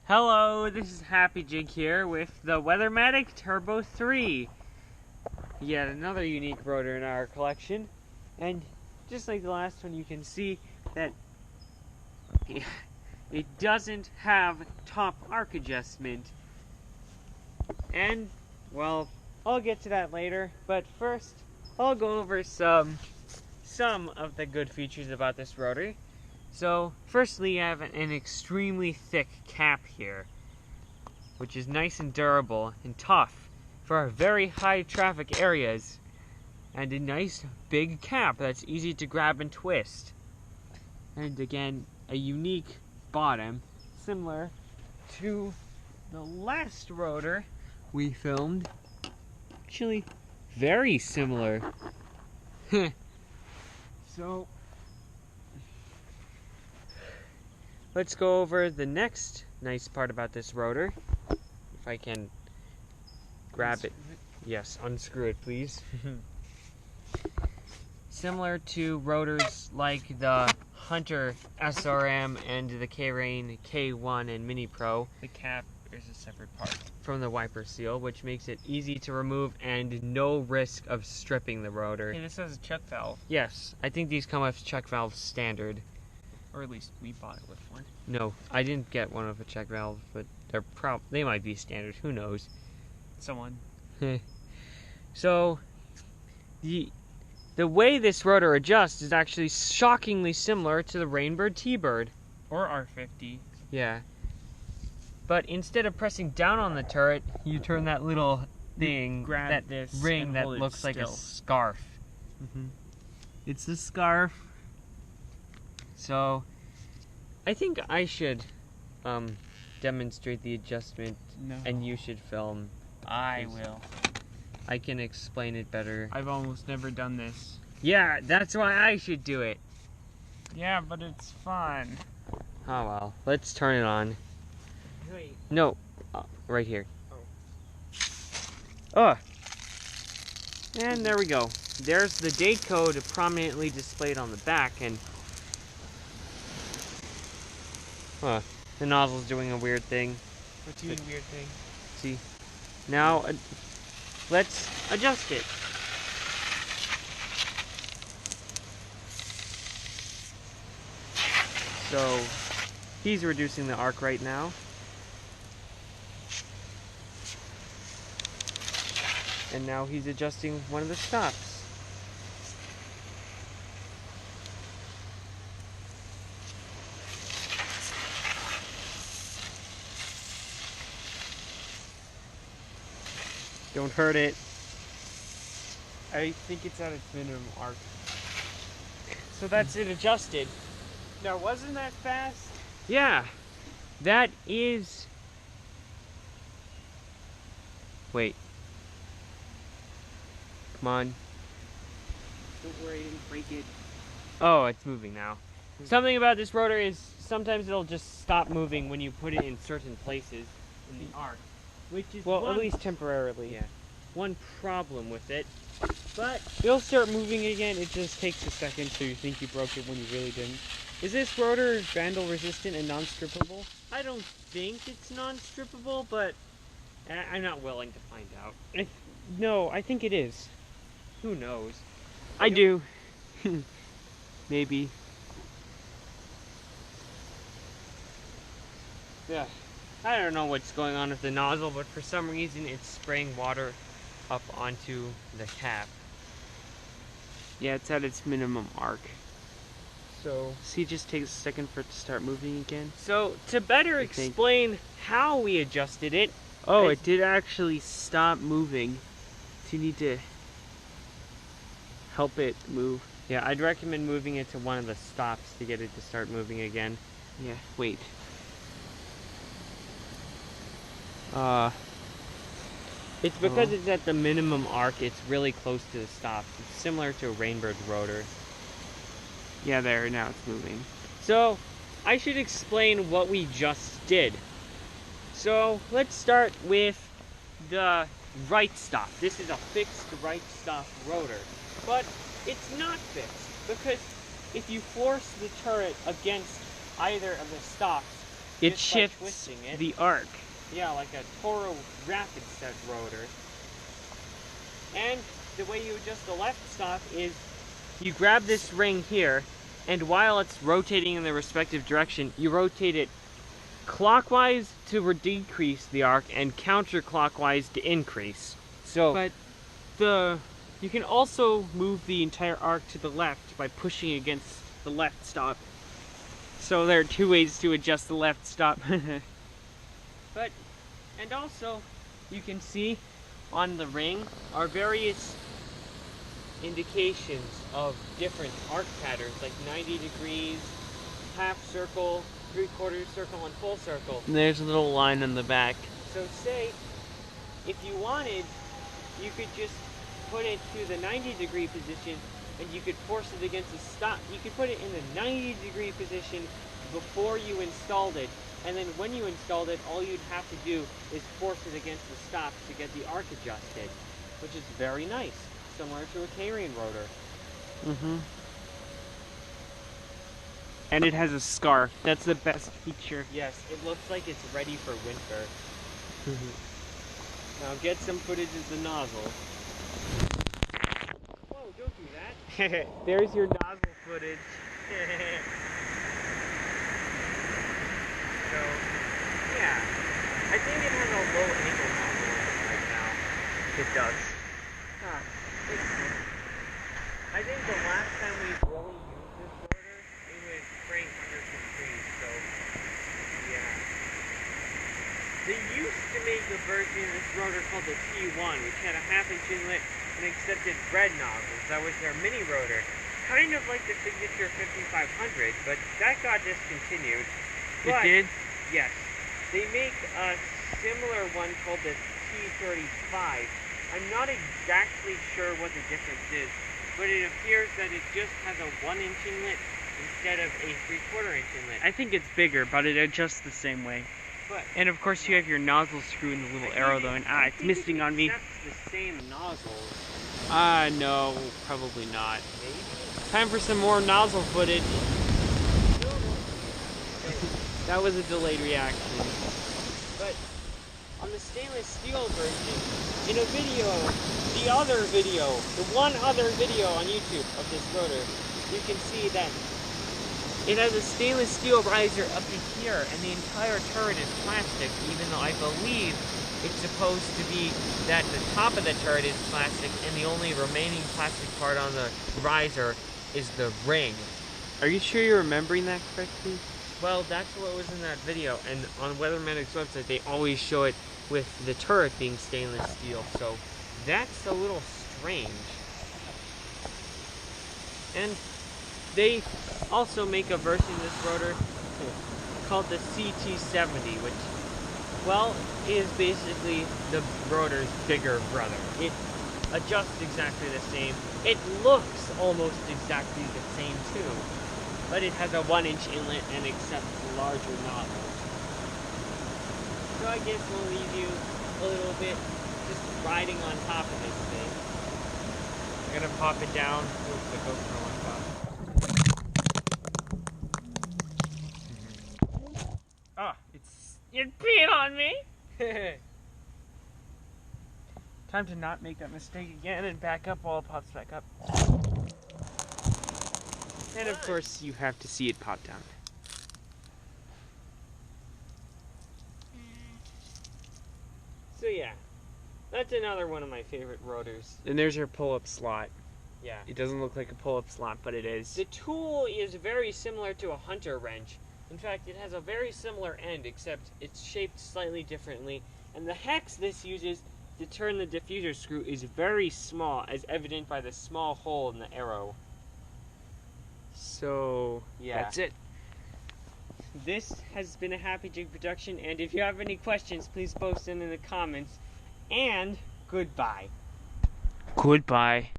Hello, this is Happy Jig here with the Weathermatic Turbo 3. Yet another unique rotor in our collection. And just like the last one, you can see that it doesn't have top arc adjustment. And, well, I'll get to that later. But first, I'll go over some of the good features about this rotor. So, firstly, you have an extremely thick cap here, which is nice and durable and tough for our very high traffic areas, and a nice big cap that's easy to grab and twist. And again, a unique bottom, similar to the last rotor we filmed. Actually, very similar. So, let's go over the next nice part about this rotor. If I can grab it. Yes, unscrew it, please. Similar to rotors like the Hunter SRM and the K-Rain K1 and Mini Pro, the cap is a separate part from the wiper seal, which makes it easy to remove and no risk of stripping the rotor. Hey, this has a check valve. Yes, I think these come with check valves standard. Or at least we bought it with one. No, I didn't get one of a check valve, but they might be standard. Who knows? Someone. So, the way this rotor adjusts is actually shockingly similar to the Rainbird T-Bird. Or R50. Yeah. But instead of pressing down on the turret, you turn that little thing, grab that this ring and that hold it looks like a still. scarf. It's the scarf. So, I think I should demonstrate the adjustment, No. and you should film. I will. I can explain it better. I've almost never done this. Yeah, that's why I should do it. Yeah, but it's fun. Oh well, let's turn it on. Wait. No, right here. Oh. And there we go. There's the date code prominently displayed on the back, and the nozzle's doing a weird thing. What's doing weird thing? See? Now, let's adjust it. So, he's reducing the arc right now. And now he's adjusting one of the stops. Don't hurt it. I think it's at its minimum arc. So that's it adjusted. Now, wasn't that fast? Yeah, that is... Wait. Come on. Don't worry, I didn't break it. Oh, it's moving now. Something about this rotor is sometimes it'll just stop moving when you put it in certain places in the arc. Which is At least temporarily. Yeah. One problem with it. But It'll start moving again. It just takes a second, so you think you broke it when you really didn't. Is this rotor vandal resistant and non-strippable? I don't think it's non-strippable, but I'm not willing to find out. No, I think it is. Who knows? I do. Maybe. Yeah. I don't know what's going on with the nozzle, but for some reason it's spraying water up onto the cap. Yeah, it's at its minimum arc. So, See, it just takes a second for it to start moving again. So to better I think. explain how we adjusted it, Oh, it did actually stop moving. So you need to help it move. yeah, I'd recommend moving it to one of the stops to get it to start moving again. Yeah, wait. It's because it's at the minimum arc, it's really close to the stop. It's similar to a Rainbird rotor. Yeah, there, now it's moving. So, I should explain what we just did. So, let's start with the right stop. This is a fixed right stop rotor. But it's not fixed, because if you force the turret against either of the stops, It just by shifts twisting it. the arc. Yeah, like a Toro rapid set rotor. And the way you adjust the left stop is you grab this ring here, and while it's rotating in the respective direction, you rotate it clockwise to decrease the arc and counterclockwise to increase. So, but you can also move the entire arc to the left by pushing against the left stop. So there are two ways to adjust the left stop. And also, you can see on the ring are various indications of different arc patterns, like 90 degrees, half circle, 3/4 circle, and full circle. And there's a little line on the back. So say, if you wanted, you could just put it to the 90-degree position, and you could force it against the stop. You could put it in the 90-degree position before you installed it, and then when you installed it, all you'd have to do is force it against the stop to get the arc adjusted, which is very nice, similar to a K-ring rotor. Mm-hmm. And it has a scarf. That's the best feature. Yes, it looks like it's ready for winter. Now get some footage of the nozzle. Whoa, don't do that. There's your nozzle footage. So, yeah. I think it has a low angle nozzle right now. It does. I think the last time we really used this rotor, it was crank under some trees, so yeah. They used to make a version of this rotor called the T1, which had a half-inch inlet and accepted red nozzles. That was their mini rotor. Kind of like the Signature 5500, but that got discontinued. It did? Yes. They make a similar one called the T35. I'm not exactly sure what the difference is, but it appears that it just has a 1-inch inlet instead of a 3/4 inch inlet. I think it's bigger, but it adjusts the same way. But And of course you have your nozzle screw in the little arrow though, and it's missing on me. It's the same nozzles. No, probably not. Maybe. Time for some more nozzle footage. That was a delayed reaction. But on the stainless steel version, in a video, the one other video on YouTube of this rotor, you can see that it has a stainless steel riser up to here, and the entire turret is plastic, even though I believe it's supposed to be that the top of the turret is plastic, and the only remaining plastic part on the riser is the ring. Are you sure you're remembering that correctly? Well, that's what was in that video, and on Weathermatic's website, they always show it with the turret being stainless steel, so that's a little strange. And they also make a version of this rotor called the CT70, which, well, is basically the rotor's bigger brother. It adjusts exactly the same. It looks almost exactly the same, too. But it has a 1-inch inlet and accepts larger nozzles. So I guess we'll leave you a little bit just riding on top of this thing. I'm gonna pop it down with the GoPro on top. Ah, it peed on me! Time to not make that mistake again and back up while it pops back up. And of course, you have to see it pop down. So yeah, that's another one of my favorite rotors. And there's your pull-up slot. Yeah. It doesn't look like a pull-up slot, but it is. The tool is very similar to a Hunter wrench. In fact, it has a very similar end, except it's shaped slightly differently. And the hex this uses to turn the diffuser screw is very small, as evident by the small hole in the arrow. So, Yeah. that's it. This has been a Happy Jig production, and if you have any questions, please post them in the comments. And goodbye. Goodbye.